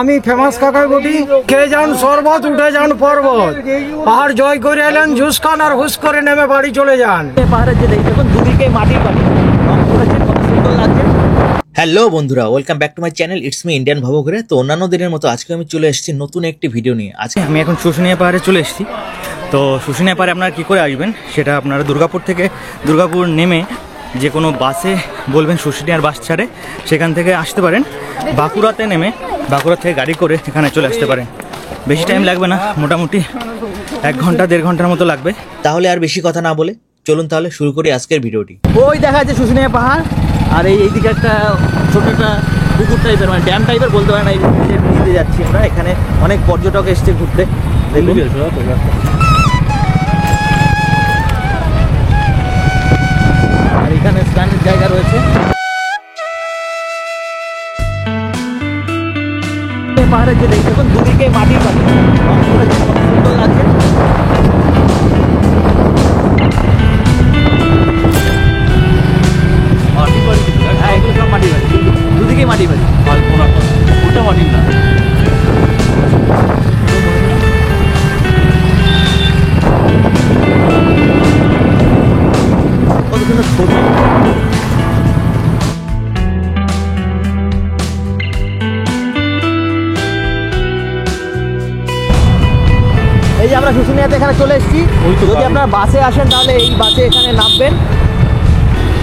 আমি ফেমাস কাকার গুটি খেয়ে যান শরবত উঠে যান পর্বত পাহাড় জয় করে এলেন জুস খান আর হুস করে নেমে বাড়ি চলে যান। পাহাড়ের যে দেখুন দুদিকে মাটির বাড়ি রং করেছে, কত সুন্দর লাগছে। হ্যালো বন্ধুরা, welcome back to my channel it's me Indian ভবঘুরে। তো অন্যান্য দিনের মতো আজকে আমি চলে এসেছি নতুন একটি ভিডিও নিয়ে। আজকে আমি এখন শুশুনিয়া পাহাড়ে চলে এসেছি। তো শুশুনিয়া পাহাড়ে আপনারা কী করে আসবেন সেটা আপনারা দুর্গাপুর থেকে নেমে যে কোনো বাসে বলবেন শুশুনিয়ার বাস ছাড়ে, সেখান থেকে আসতে পারেন। বাঁকুড়াতে নেমে বাঁকুড়া থেকে গাড়ি করে এখানে চলে আসতে পারেন। বেশি টাইম লাগবে না, মোটামুটি 1 ঘন্টা 1.5 ঘন্টার মতো লাগবে। তাহলে আর বেশি কথা না বলে চলুন তাহলে শুরু করি আজকের ভিডিওটি। ওই দেখা যাচ্ছে শুশুনিয়া পাহাড়, আর এইদিকে একটা ছোট একটা পুকুর টাইপের, মানে ড্যাম টাইপের বলতে পারেন। এই নিতে যাচ্ছি আমরা, এখানে অনেক পর্যটক এসছে ঘুরতে। আর এখানে স্নানের জায়গা রয়েছে। পাহাড়ের যে দেখুন দুদিকে মাটির বাড়ি রং করেছে, কত সুন্দর লাগছে। হ্যাঁ, এগুলো সব মাটির বাড়ি, দুদিকে মাটির বাড়ি, ওটা মাটির না। কত সুন্দর ছবি। এই যে আমরা শুশুনিয়াতে এখানে চলে এসেছি। যদি আপনারা বাসে আসেন তাহলে এই বাসে এখানে নামবেন,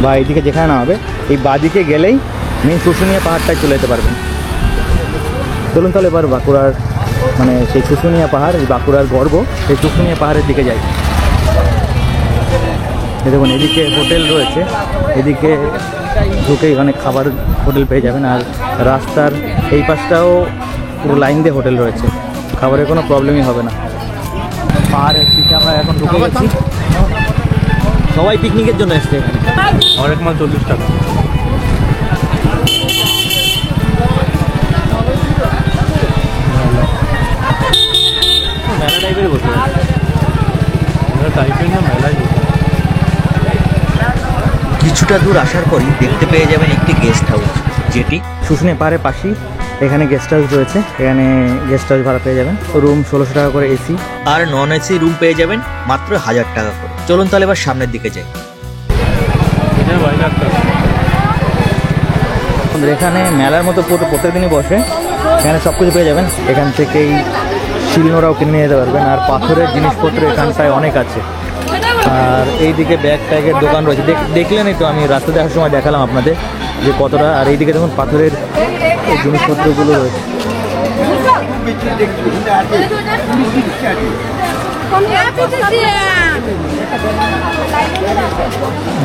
বা এইদিকে যেখানে নামবে এই বাঁদিকে গেলেই মেন শুশুনিয়া পাহাড়টায় চলে যেতে পারবেন। চলুন তাহলে এবার বাঁকুড়ার মানে সেই শুশুনিয়া পাহাড়, এই বাঁকুড়ার গর্ব সেই শুশুনিয়া পাহাড়ের দিকে যাই। দেখুন এদিকে হোটেল রয়েছে, এদিকে ঢুকেই অনেক খাবার হোটেল পেয়ে যাবেন। আর রাস্তার এই পাশটাও পুরো লাইন দিয়ে হোটেল রয়েছে, খাবারের কোনো প্রবলেমই হবে না। পাহাড়ের দিকে আমরা এখন ঢুকে গেছি। সবাই পিকনিকের জন্য এসছে এখানে। অনেক মাল 40 টাকা। মেলা টাইপের বসে, কিছুটা দূর আসার পরই দেখতে পেয়ে যাবেন একটি গেস্ট হাউস, যেটি শুশুনিয়া পাহাড়ের পাশেই। এখানে গেস্ট হাউস রয়েছে, এখানে গেস্ট হাউস ভাড়া পেয়ে যাবেন। রুম 1600 টাকা করে এসি, আর নন এসি রুম পেয়ে যাবেন মাত্র 1000 টাকা করে। চলুন তাহলে এবার সামনের দিকে যাই। এখানে মেলার মতো প্রত্যেক দিনই বসে, এখানে সব কিছু পেয়ে যাবেন। এখান থেকেই শিলনোড়াও কিনে নিয়ে যেতে পারবেন। আর পাথরের জিনিসপত্র এখানটায় অনেক আছে। আর এইদিকে ব্যাগ ট্যাগের দোকান রয়েছে, দেখলেনই তো, আমি রাস্তা দেখার সময় দেখালাম আপনাদের যে কতটা। আর এইদিকে দেখুন পাথরের এই জিনিসপত্রগুলো রয়েছে।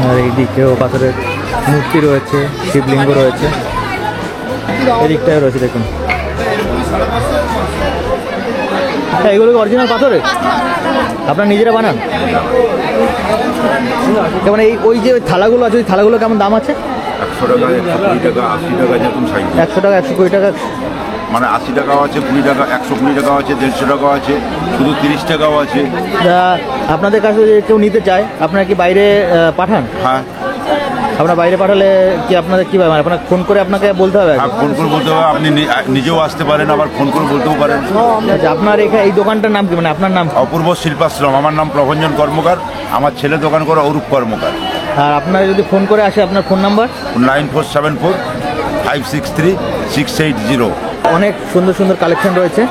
আর এইদিকেও পাথরের মূর্তি রয়েছে, শিবলিঙ্গ রয়েছে, এদিকটাও রয়েছে দেখুন। এগুলো কি অরিজিনাল পাথরের? আপনারা নিজেরা বানান? যেমন ওই যে থালাগুলো আছে, ওই থালাগুলো কেমন দাম আছে? 100 টাকা, 120 টাকা, 80 টাকা, যেরকম সাইজ। 100 টাকা, 120 টাকা, মানে 80 টাকাও আছে, 20 টাকা, 120 টাকাও আছে, 150 টাকাও আছে, শুধু 30 টাকাও আছে। আপনাদের কাছে যদি কেউ নিতে চায় আপনারা কি বাইরে পাঠান? হ্যাঁ, আপনার বাইরে পাঠালে কি আপনাদের কী ব্যাপার, আপনার ফোন করে আপনাকে বলতে হবে? ফোন করে বলতে হবে, আপনি নিজেও আসতে পারেন, আবার ফোন করে বলতেও পারেন। আচ্ছা, আপনার এখানে এই দোকানটার নাম কি, মানে আপনার নাম? অপূর্ব শিল্পাশ্রম। আমার নাম প্রভঞ্জন কর্মকার, আমার ছেলে দোকান করে অরূপ কর্মকার। আর আপনারা যদি ফোন করে আসে আপনার ফোন নাম্বার? 9474563680। অনেক সুন্দর সুন্দর কালেকশন রয়েছে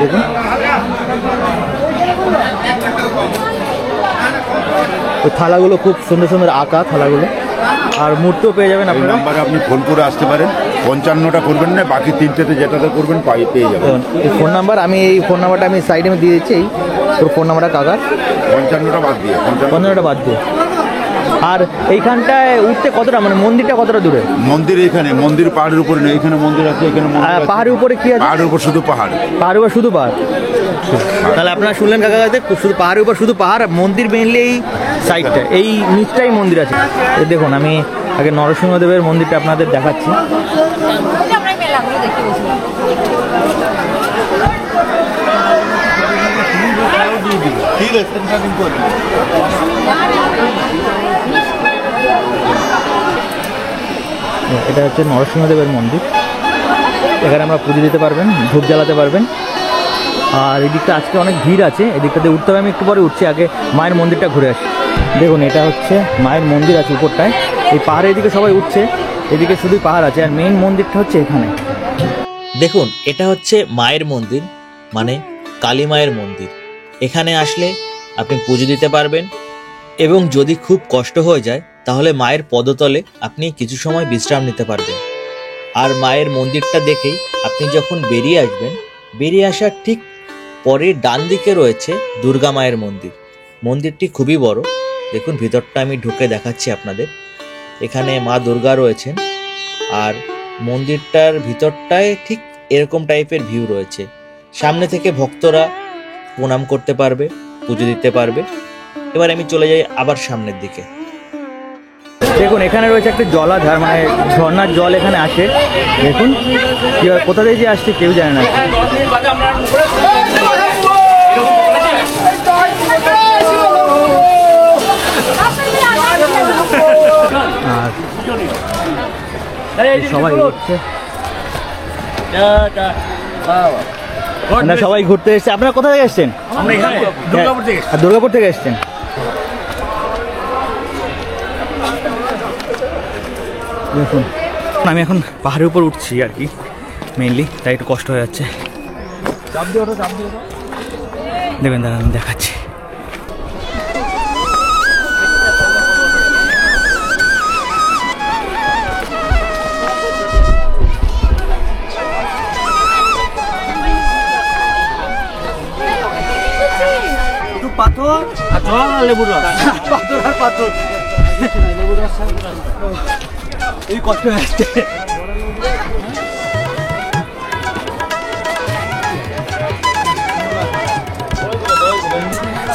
দেখুন। ওই থালাগুলো খুব সুন্দর সুন্দর আঁকা থালাগুলো, আর মূর্তিও পেয়ে যাবেন আপনারা। নাম্বারে আপনি ফোন করে আসতে পারেন। 55টা করবেন না, বাকি 3টেতে যেটাতে করবেন পেয়ে যাবেন। এই ফোন নাম্বার, আমি এই ফোন নাম্বারটা আমি সাইডে দিয়ে দিচ্ছি। এই তোর ফোন নাম্বারটা কাকার, 55টা বাদ দিয়ে, 55টা বাদ দিয়ে। আর এইখানটায় উঠতে কতটা, মানে মন্দিরটা কতটা দূরে? মন্দির এখানে, মন্দির পাহাড়ের উপরে নেই, এখানে মন্দির আছে, এখানে পাহাড়ের উপরে কি আছে? পাহাড়ের উপর শুধু পাহাড়, পাহাড়ের উপর শুধু পাহাড়। তাহলে আপনারা শুনলেন কাকা কাছে, শুধু পাহাড়ের উপর শুধু পাহাড়, মন্দির মেনলি এই সাইডটা, এই নিচটাই মন্দির আছে। দেখুন আমি আগে নরসিংহদেবের মন্দিরটা আপনাদের দেখাচ্ছি। এটা হচ্ছে নরসিংহদেবের মন্দির। এখানে আমরা পুজো দিতে পারবেন, ধূপ জ্বালাতে পারবেন। আর এদিকটা আজকে অনেক ভিড় আছে, এদিকটাতে উঠতে হবে, আমি একটু পরে উঠছি, আগে মায়ের মন্দিরটা ঘুরে আসি। দেখুন এটা হচ্ছে মায়ের মন্দির আছে উপরটায়, এই পাহাড়ের এদিকে সবাই উঠছে, এদিকে শুধুই পাহাড় আছে, আর মেইন মন্দিরটা হচ্ছে এখানে। দেখুন এটা হচ্ছে মায়ের মন্দির, মানে কালী মায়ের মন্দির। এখানে আসলে আপনি পুজো দিতে পারবেন এবং যদি খুব কষ্ট হয়ে যায় তাহলে মায়ের পদতলে আপনি কিছু সময় বিশ্রাম নিতে পারবেন। আর মায়ের মন্দিরটা দেখেই আপনি যখন বেরিয়ে আসবেন, বেরিয়ে আসার ঠিক পরের ডান দিকে রয়েছে দুর্গা মায়ের মন্দির। মন্দিরটি খুবই বড়, দেখুন ভিতরটা আমি ঢুকে দেখাচ্ছি আপনাদের। এখানে মা দুর্গা রয়েছেন আর মন্দিরটার ভিতরটায় ঠিক এরকম টাইপের ভিউ রয়েছে। সামনে থেকে ভক্তরা প্রণাম করতে পারবে, পুজো দিতে পারবে। এবার আমি চলে যাই আবার সামনের দিকে। দেখুন এখানে রয়েছে একটা জলাধার, মানে ঝর্ণার জল এখানে আসে। দেখুন কীভাবে কোথা থেকে যে আসছে কেউ জানে না। আর সবাই ঘুরছে, সবাই ঘুরতে এসছে। আপনারা কোথা থেকে এসছেন? দুর্গাপুর থেকে এসছেন। দেখুন আমি এখন পাহাড়ের উপর উঠছি আর কি, মেইনলি তাই একটু কষ্ট হয়ে যাচ্ছে। দেখবেন দাঁড়ান আমি দেখাচ্ছি। পাথর আর জল আর লেবুর রস, পাথর আর পাথর, এই কষ্ট হচ্ছে।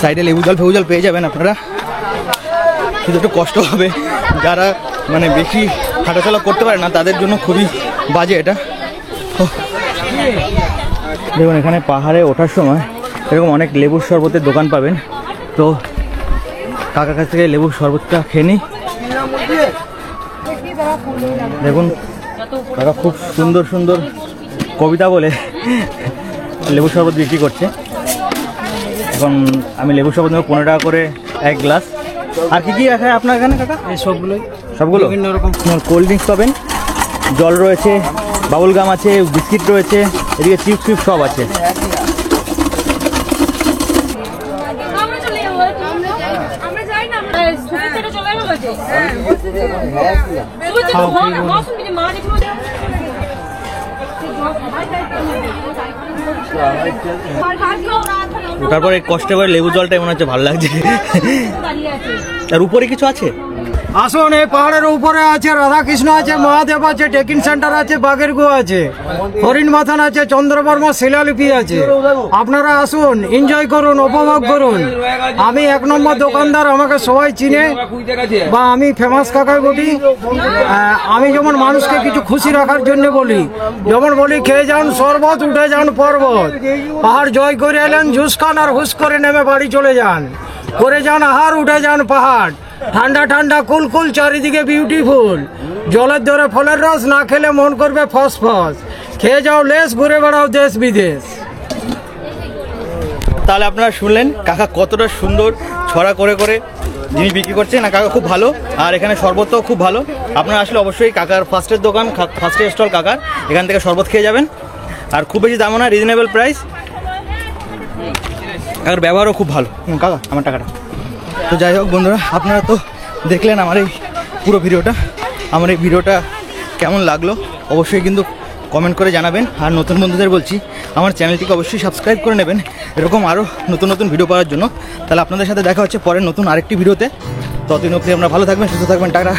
সাইডে লেবু জল ফেবু জল পেয়ে যাবেন আপনারা, শুধু একটু কষ্ট হবে। যারা মানে বেশি হাঁটাচলা করতে পারে না তাদের জন্য খুবই বাজে এটা। দেখুন এখানে পাহাড়ে ওঠার সময় এরকম অনেক লেবুর শরবতের দোকান পাবেন, তো কাকার কাছ থেকে লেবুর শরবতটা খেয়ে নিই। দেখুন কাকা খুব সুন্দর সুন্দর কবিতা বলে লেবুর শরবত বিক্রি করছে। এখন আমি লেবুর শরবত নেব 15 টাকা করে এক গ্লাস। আর কি কি রাখা আপনার এখানে কাকা? এই সবগুলোই, সবগুলো বিভিন্ন রকম কোল্ড ড্রিঙ্কস পাবেন, জল রয়েছে, বাবুল গাম আছে, বিস্কিট রয়েছে, এদিকে চিপস ফিপস সব আছে। তারপরে কষ্ট করে লেবু জলটাই মনে হচ্ছে ভালো লাগছে। আর উপরে কিছু আছে? আসুন, এই পাহাড়ের উপরে আছে রাধাকৃষ্ণ আছে, মহাদেব আছে, টেকিং সেন্টার আছে, বাঘের গুহা আছে, হরিণ মাথান আছে, চন্দ্রবর্মা শিলালিপি আছে। আপনারা আসুন, এনজয় করুন, উপভোগ করুন। আমি 1 নম্বর দোকানদার, আমাকে সবাই চিনে, বা আমি ফেমাস কাকাই বলি। আমি যেমন মানুষকে কিছু খুশি রাখার জন্য বলি, যেমন বলি খেয়ে যান শরবত, উঠে যান পর্বত, পাহাড় জয় করে এলেন, ঝুস খান আর হুস করে নেমে বাড়ি চলে যান, করে যান আহার, উঠে যান পাহাড়, ঠান্ডা ঠান্ডা কুলকুল, চারিদিকে বিউটিফুল, জলের ধরে ফলের রস, না খেলে মন করবে ফস ফস, খেয়ে যাও লেস, ঘুরে বেড়াও দেশ বিদেশ। তাহলে আপনারা শুনলেন কাকা কতটা সুন্দর ছড়া করে করে যিনি বিক্রি করছেন। না কাকা খুব ভালো, আর এখানে শরবতটাও খুব ভালো। আপনারা আসলে অবশ্যই কাকার ফার্স্টের দোকান, ফার্স্টের স্টল কাকার, এখান থেকে শরবত খেয়ে যাবেন। আর খুব বেশি দামও না, রিজনেবল প্রাইস। কাকার ব্যবহারও খুব ভালো। কাকা আমার টাকাটা। তো যাই হোক বন্ধুরা, আপনারা তো দেখলেন আমার এই পুরো ভিডিওটা। আমার এই ভিডিওটা কেমন লাগলো অবশ্যই কিন্তু কমেন্ট করে জানাবেন। আর নতুন বন্ধুদের বলছি আমার চ্যানেলটিকে অবশ্যই সাবস্ক্রাইব করে নেবেন এরকম আরও নতুন নতুন ভিডিও পাওয়ার জন্য। তাহলে আপনাদের সাথে দেখা হচ্ছে পরের নতুন আরেকটি ভিডিওতে। ততদিন অবধি আপনারা ভালো থাকবেন, সুস্থ থাকবেন, টাটা।